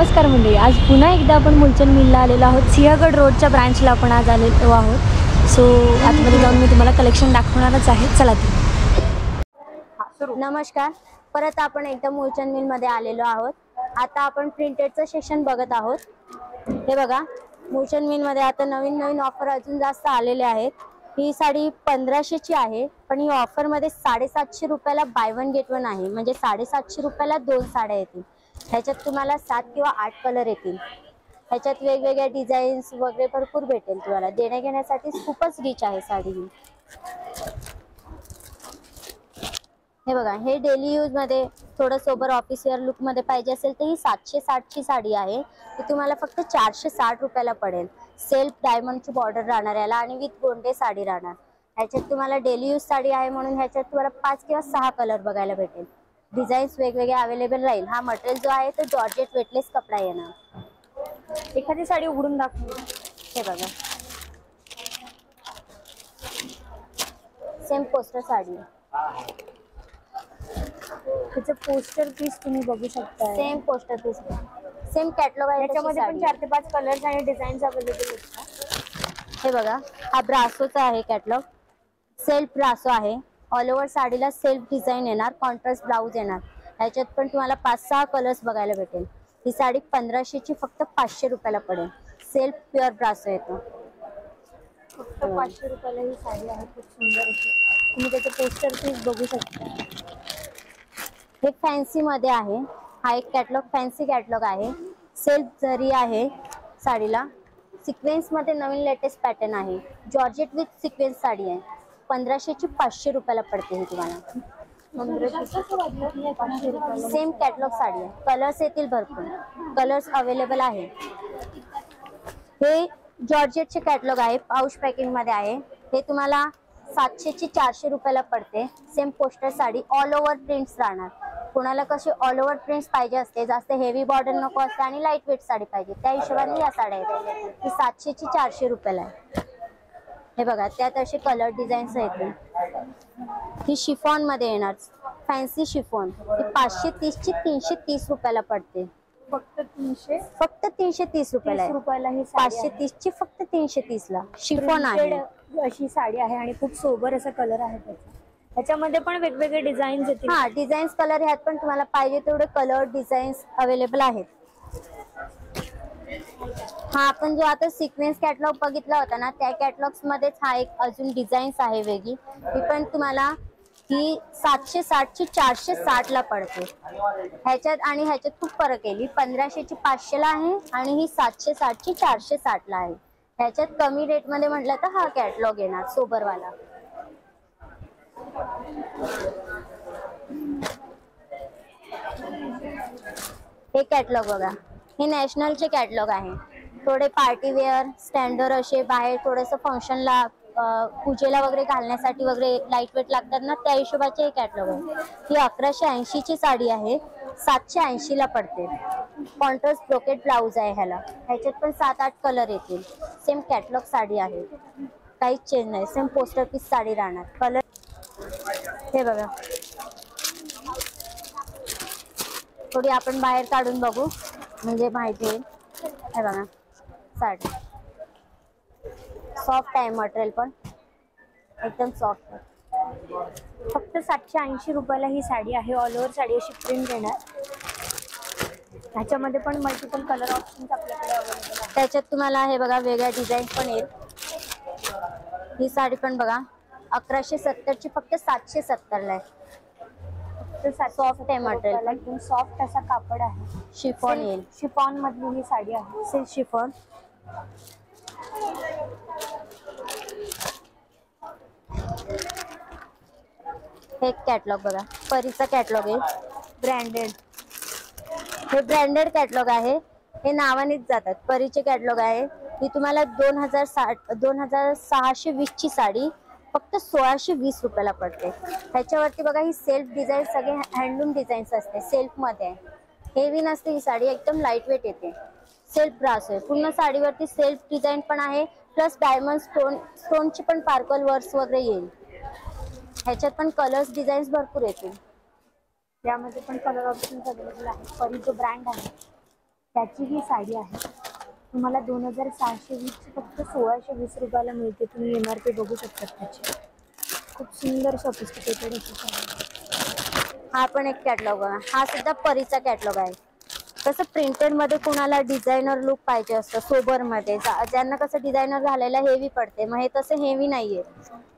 नमस्कार मंडळी, आज पुन्हा एकदा आपण मुलचंद मिलला आलेलो आहोत। सिंहगड रोडच्या ब्रांचला आपण आज आलेलो आहोत। सो आतमध्ये जाऊन मी तुम्हाला कलेक्शन दाखवणारच आहे। चला नमस्कार, परत आपण एकदा मुलचंद मिलमध्ये आलेलो आहोत। आता आपण प्रिंटेडचं सेक्शन बघत आहोत। हे बघा, मुलचंद मिलमध्ये आता नवीन नवीन ऑफर अजून जास्त आलेले आहेत। ही साडी 1500 ची आहे, पण ही ऑफर मध्ये 750 रुपयाला बाय वन गेट वन आहे। म्हणजे 750 रुपयाला 2 साड्या येतील। ह्याच्यात तुम्हाला 7 किंवा 8 कलर येतील। ह्याच्यात वेगवेगळ्या डिझाईन्स वगैरे भरपूर भेटेल तुम्हाला। देण्या घेण्यासाठी खूपच रिच आहे साडी ही। हे बघा, हे डेली यूज मध्ये थोडं सोबर ऑफिस वेअर लुक मध्ये पाहिजे असेल तर ही 760 ची साडी आहे। ती तुम्हाला फक्त 460 रुपयाला पडेल। सेल्फ डायमंडची बॉर्डर राहणार याला आणि विथ गोंडे साडी राहणार। ह्याच्यात तुम्हाला डेली यूज साडी आहे म्हणून ह्याच्यात तुम्हाला 5 किंवा 6 कलर बघायला भेटेल। डिझाईन्स वेगवेगळे अवेलेबल राहील। हा मटेरियल जो आहे तो जॉर्जेट वेटलेस कपडा येणार। एखादी साडी उघडून दाखवू। हे बघा, सेम पोस्टर साडी, त्याचं पोस्टर पीस तुम्ही बघू शकता। Same poster piece, same catalogue आहे। त्याच्यामध्ये पण 4 ते 5 कलर्स आणि डिझाईन्स अवेलेबल आहेत। हे बघा, हा ब्रासोचा आहे कॅटलॉग। सेल्फ ब्रासो आहे। ऑल ओव्हर साडीला सेल्फ डिझाईन येणार, कॉन्ट्रास्ट ब्लाउज येणार। ह्याच्यात पण तुम्हाला 5-6 कलर्स बघायला भेटेल। ही साडी 1500 ची फक्त 500 रुपयाला पडेल। सेल्फ प्युअर ब्रासो येतो। फक्त 500 रुपयाला ही साडी आहे। खूप सुंदर अशी तुम्ही त्याचं पोस्टर पीस बघू शकता। हे फॅन्सी मध्ये आहे। हा एक कॅटलॉग फॅन्सी कॅटलॉग आहे। सेल्फ जरी आहे साडीला। सिक्वेन्स मध्ये नवीन लेटेस्ट पॅटर्न आहे। जॉर्जेट विथ सिक्वेन्स साडी आहे। 1500 ची 500 रुपयाला पडते ही तुम्हाला। सेम कॅटलॉग साडी आहे। कलर्स येतील भरपूर, कलर्स अवेलेबल आहे। हे जॉर्जेटचे कॅटलॉग आहे। पाऊच पॅकिंग मध्ये आहे। हे तुम्हाला 700 ची 400 रुपयाला पडते। Same poster sari, all over prints राहणार। कोणाला कशी ऑल ओव्हर प्रिंट्स पाहिजे असते, जास्त हेवी बॉर्डर नको असते आणि लाईट वेट साडी पाहिजे, त्या हिशोबाने या साड्या आहेत। ही 700 ची 400 रुपयाला आहे। हे बघा, त्यात असे कलर डिझाईन्स आहेत। ही शिफॉन मध्ये येणार, फॅन्सी शिफॉन। ही 530 ची 330 रुपयाला पडते। फक्त 330 रुपयाला आहे। 530 ची फक्त 330 ला शिफॉन आहे। अशी साडी आहे आणि खूप सोबर असा कलर आहे त्याचा। त्याच्यामध्ये पण वेगवेगळे डिझाईन्स येतील। हा, डिझाईन्स कलर ह्यात पण तुम्हाला पाहिजे तेवढे कलर डिझाईन्स अवेलेबल आहेत। हा, आपण जो आता सिक्वेन्स कॅटलॉग बघितला होता ना, त्या कॅटलॉग्स मध्येच हा एक अजून डिझाईन्स आहे वेगळी। ती पण तुम्हाला ही 760 ची 460 ला पडते। ह्याच्यात आणि ह्याच्यात खूप फरक आहे। ही 1500 ची 500 ला आहे आणि ही 760 ची 460 ला आहे। ह्याच्यात कमी रेट मध्ये म्हटलं तर हा कॅटलॉग येणार सोबरवाला। हे कॅटलॉग बघा, हे नॅशनलचे कॅटलॉग आहे। थोडे पार्टी वेअर स्टँडर्ड असे, बाहेर थोडंसं फंक्शनला पूजेला वगैरे घालण्यासाठी वगैरे लाईट वेट लागतात ना, त्या हिशोबाचे हे कॅटलॉग आहे। ही 1180 ची साडी आहे। 780 ला पडते। कॉन्ट्रास्ट ब्रोकेट ब्लाउज आहे ह्याला। ह्याच्यात पण 7-8 कलर येतील। सेम कॅटलॉग साडी आहे, काहीच चेंज नाही। सेम पोस्टर पीस साडी राहणार। कलर हे बघा, थोडी आपण बाहेर काढून बघू म्हणजे माहिती आहे। हे बघा, साडी सॉफ्ट आहे, मटेरियल पण एकदम सॉफ्ट आहे। फक्त 780 रुपयाला ही साडी आहे। ऑल ओव्हर साडी अशी प्रिंट येणार। ह्याच्यामध्ये पण मल्टिपल कलर ऑप्शन्स आपल्याकडे अवेलेबल आहेत। त्याच्यात तुम्हाला हे बघा वेगळ्या डिझाईन पण येईल। ही साडी पण बघा, 1170 ची फक्त 770 ला आहे। सॉफ्ट आहे मटेरियल, एकदम सॉफ्ट असा कापड आहे। शिफॉन येईल। शिफॉन मधली ही साडी आहे। Silk chiffon. हे कॅटलॉग बघा, परीचा कॅटलॉग आहे, ब्रँडेड। हे ब्रँडेड कॅटलॉग आहे। हे नावानेच जातात, परीचे कॅटलॉग आहे। ही तुम्हाला 2620 ची साडी फक्त 1620 रुपयाला पडते। ह्याच्यावरती बघा, ही सेल्फ डिझाईन सगळे हँडलूम डिझाईन्स असते। सेल्फ मध्ये हेवी नसते ही साडी, एकदम लाईट वेट येते। सेल्फ ब्रास आहे। पूर्ण साडीवरती सेल्फ डिझाईन पण आहे, प्लस डायमंड स्टोनची पण पार्कल वर्क्स वगैरे येईल। ह्याच्यात पण कलर्स डिझाईन्स भरपूर येतील। यामध्ये पण कलर ऑप्शन्स अवेलेबल आहेत। परी जो ब्रँड आहे त्याची ही साडी आहे, तुम्हाला 2620 फक्त 1620 रुपयाला मिळते. तुम्ही MRP बघू शकता त्याची. खूप सुंदर सॉफिस्टिकेटेड अशी साडी. हा पण एक कॅटलॉग आहे, हा सुद्धा परीचा कॅटलॉग आहे. कसं प्रिंटेड मध्ये कोणाला डिझायनर लुक पाहिजे असतं सोबर मध्ये, ज्यांना कसं डिझायनर घालायला हेवी पडते, मग हे तसं हेवी नाहीये.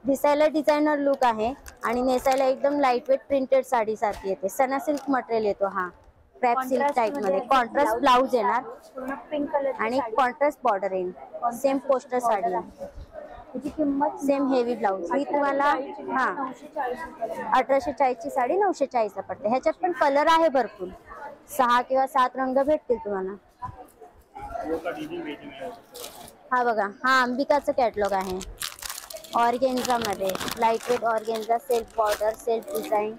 दिसायला डिझायनर लुक आहे आणि नेसायला एकदम लाईट वेट प्रिंटेड साडी सारखी येते. सना सिल्क मटेरियल येतो हा, क्रॅप सिल्क टाइप मध्ये. कॉन्ट्रास्ट ब्लाउज येणार पूर्ण पिंक कलर आणि कॉन्ट्रास्ट बॉर्डर येईल. सेम पोस्टर साडी आहे. त्याची किंमत सेम हेवी ब्लाउज. ही तुम्हाला 1840 ची साडी 940 ला पडते. ह्याच्यात पण कलर आहे भरपूर, 6 किंवा 7 रंग भेटतील तुम्हाला. हा बघा, हा अंबिकाचं कॅटलॉग आहे ऑर्गेन्झा मध्ये. Light weight organza, self border, self design,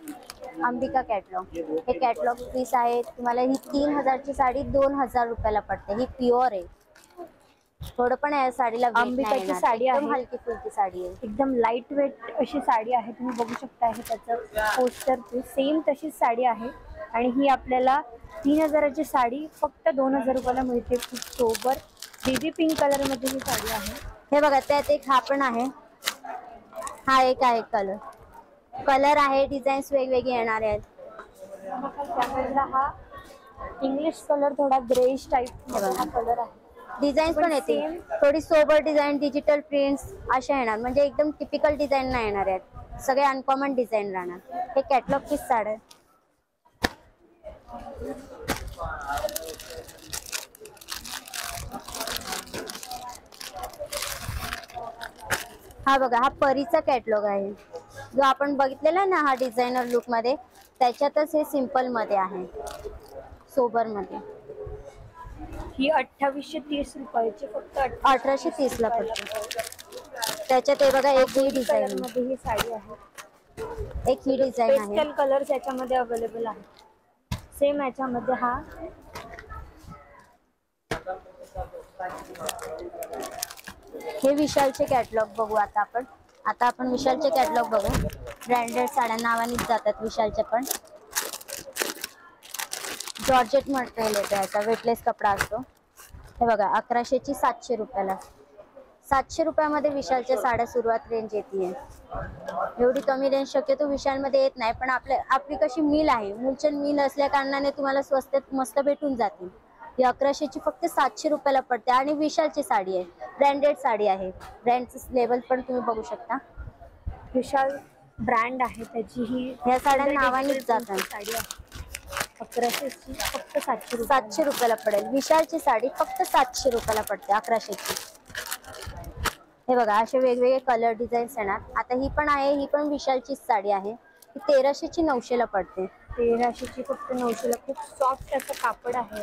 Ambika catalogue. हे कॅटलॉग पीस आहे. तुम्हाला ही 3000 ची साडी 2000 रुपयाला पडते. ही प्युअर आहे, थोडं पण या साडीला अंबिकाची साडी आहे, हलकी फुलकी साडी आहे. एकदम लाईट वेट अशी साडी आहे. तुम्ही बघू शकता हे त्याचं पोस्टर, सेम तशीच साडी आहे. आणि ही आपल्याला 3000 ची साडी फक्त 2000 रुपयाला मिळते. खूप सोबर बेबी पिंक कलर मध्ये ही साडी आहे. हे बघा, त्यात एक हा पण आहे. हा एक आहे कलर आहे. डिझाईन्स वेगवेगळे येणार आहेत. त्यामधला हा इंग्लिश कलर, थोडा ग्रेश टाइप हा कलर आहे. डिझाईन पण येते थोडी सोबर डिझाईन, डिजिटल प्रिंट्स अशा येणार. म्हणजे एकदम टिपिकल डिझाईन नाही येणार आहेत, सगळे अनकॉमन डिझाईन राहणार. हे कॅटलॉग पीस साडी आहे. हा बघा, हा परीचा कॅटलॉग आहे जो आपण बघितलेला ना, हा डिझायनर लुक मध्ये. त्याच्यातच हे सिंपल मध्ये आहे, सोबर मध्ये. ही 2830 रुपयाची फक्त 1830 ला पडते. त्याच्यात हे बघा, एक ही डिझाईन मध्ये ही साडी आहे. एक ही डिझाईन आहे. पेस्टल कलर्स याच्यामध्ये अवेलेबल आहे. सेम याच्यामध्ये हा हे विशालचे कॅटलॉग बघू आता आपण विशालचे कॅटलॉग बघू. ब्रँडेड साड्या नावानेच जातात विशालचे पण. जॉर्जेट मटेरियल येतं, याचा वेटलेस कपडा असतो. हे बघा, 1100 ची 700 रुपयाला. 700 रुपयामध्ये विशालच्या साड्या सुरुवात रेंज येते. एवढी कमी रेंज शक्यतो विशालमध्ये येत नाही, पण आपली कशी मिल आहे, मूलचंद मिल असल्या कारणाने तुम्हाला स्वस्तात मस्त भेटून जातील. ही 1100 ची फक्त 700 रुपयाला पडते. आणि विशालची साडी आहे, ब्रँडेड साडी आहे. ब्रँडचं लेबल पण तुम्ही बघू शकता. विशाल ब्रँड आहे त्याची. ही ह्या साड्या नावानेच जातात. साडी आहे 1100 ची फक्त 700 रुपयाला पडेल. विशालची साडी फक्त 700 रुपयाला पडते 1100 ची. हे बघा, असे वेगवेगळे कलर डिझाईन्स येणार. आता ही पण आहे, ही पण विशालचीच साडी आहे. ही 1300 ची 900 ला पडते. 1300 ची फक्त 900 ला. खूप सॉफ्ट असं कापड आहे.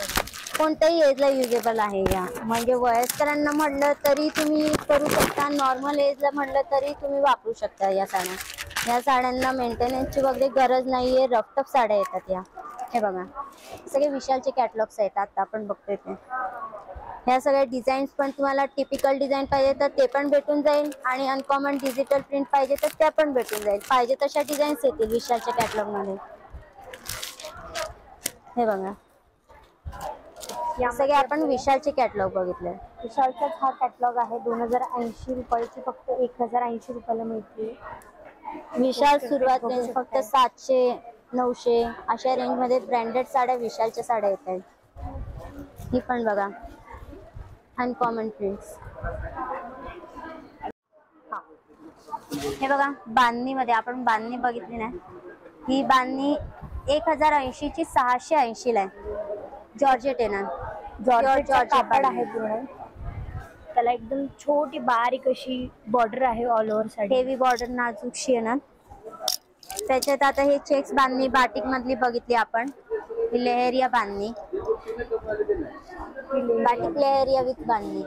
कोणत्याही एजला युजेबल आहे. या म्हणजे वयस्करांना म्हणलं तरी तुम्ही करू शकता, नॉर्मल एजला म्हणलं तरी तुम्ही वापरू शकता या साड्या. या साड्यांना मेंटेनन्सची वगैरे गरज नाहीये, रफटफ साड्या येतात या. हे बघा, सगळे विशालचे कॅटलॉग्स आहेत आता आपण बघतोय ते. ह्या सगळ्या डिझाईन्स पण तुम्हाला टिपिकल डिझाईन पाहिजे तर ते पण भेटून जाईल, आणि अनकॉमन डिजिटल प्रिंट पाहिजे तर त्या पण भेटून जाईल. पाहिजे तशा डिझाईन्स येतील विशालच्या कॅटलॉग मध्ये. हे बघा, या सगळे आपण विशालचे कॅटलॉग बघितले. विशालचाच हा कॅटलॉग आहे. 2080 रुपयाची फक्त 1080 रुपयाला मिळते. विशाल सुरुवात रेंज फक्त 700 900 अशा रेंज मध्ये ब्रँडेड साड्या विशालच्या साड्या येत आहेत. ही पण बघा, अनकॉमन प्रिंट्स. हे बघा, बांधणी मध्ये आपण बांधणी बघितली ना, ही बांधणी 1080 ची 680 ला आहे. जॉर्जेट येणार, जॉर्जेट कापड आहे पूर्ण. त्याला एकदम छोटी बारीक अशी बॉर्डर आहे all over sari. Heavy border नाजूकशी येणार. त्याच्यात आता हे चेक्स बांधणी बाटिक मधली बघितली आपण. ही लेहरिया बांधणी, बाटिक लेहरिया विथ बांधणी.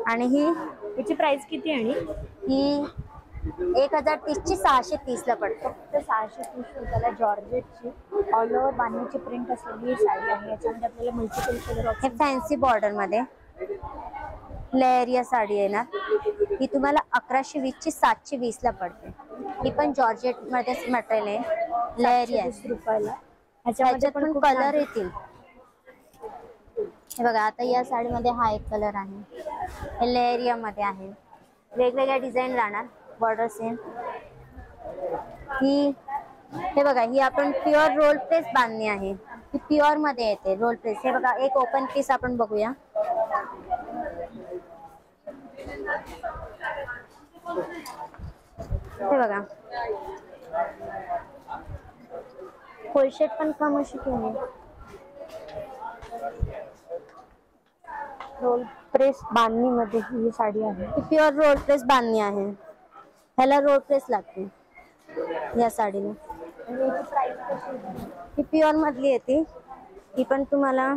आणि ही याची प्राइस किती आहे? ही 1030 ची 630 ला पडते. फक्त 630 रुपयाला जॉर्जेटची ऑल ओव्हर बांधणीची प्रिंट असलेली साडी आहे. याच्यामध्ये आपल्याला मल्टिपल कलर. हे फॅन्सी बॉर्डर मध्ये लेहरिया साडी येणार. ही तुम्हाला 1120 ची 720 ला पडते. ही पण जॉर्जेट मध्ये मटेरियल आहे, लेहरिया 20 रुपयाला. ह्याच्यामध्ये पण कलर येतील. हे बघा, आता या साडीमध्ये हा एक कलर आहे, हे लेअरिया मध्ये आहे, वेगवेगळ्या डिझाईन राहणार, बॉर्डर सेम. ही हे बघा, ही आपण प्युअर रोल प्रेस बांधणी आहे, ही प्युअर मध्ये येते रोल प्रेस. हे बघा, एक ओपन पीस आपण बघूया. हे बघा, फुलशेट पण कम अशी केली, रोल प्रेस बांधणी मध्ये ही साडी आहे. ही प्युअर रोल प्रेस बांधणी आहे, ह्याला रोल प्रेस लागते या साडीला. आणि याची प्राइस कशी आहे? ही प्युअर मधली येते, ही पण तुम्हाला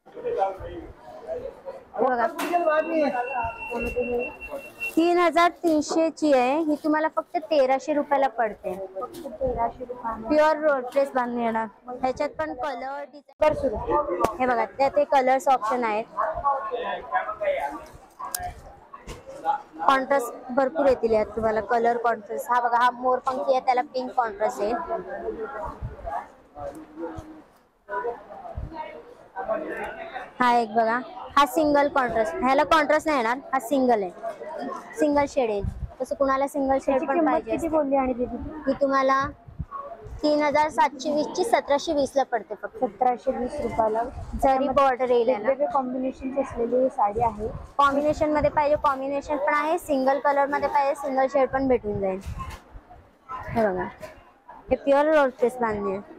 हे बघा 3300 ची आहे, ही तुम्हाला फक्त 1300 रुपयाला पडते. फक्त 1300 रुपये. प्युअर रोल प्रेस बांधणी येणार. ह्याच्यात पण कलर डिझाईन सुरू. हे बघा, त्यात ते कलर्स ऑप्शन आहेत, कॉन्ट्रास्ट भरपूर येतील यात तुम्हाला, कलर कॉन्ट्रास्ट. हा बघा, हा मोरपंखी आहे, त्याला पिंक कॉन्ट्रास्ट आहे. हा एक बघा, हा सिंगल कॉन्ट्रास्ट, ह्याला कॉन्ट्रास्ट नाही येणार, हा सिंगल आहे, सिंगल शेड आहे. तसं कुणाला सिंगल शेड पण किंमत पाहिजे किती बोलली आणि दीदी? ही तुम्हाला 3720 ची 1720 ला पडते फक्त. 1720 रुपयाला. जरी बॉर्डर येईल ना, वेगवेगळे कॉम्बिनेशन असलेली साडी आहे. कॉम्बिनेशन मध्ये पाहिजे कॉम्बिनेशन पण आहे, सिंगल कलर मध्ये पाहिजे सिंगल शेड पण भेटून जाईल. हे बघा, हे प्युअर रोल प्रेस बांधणी आहे.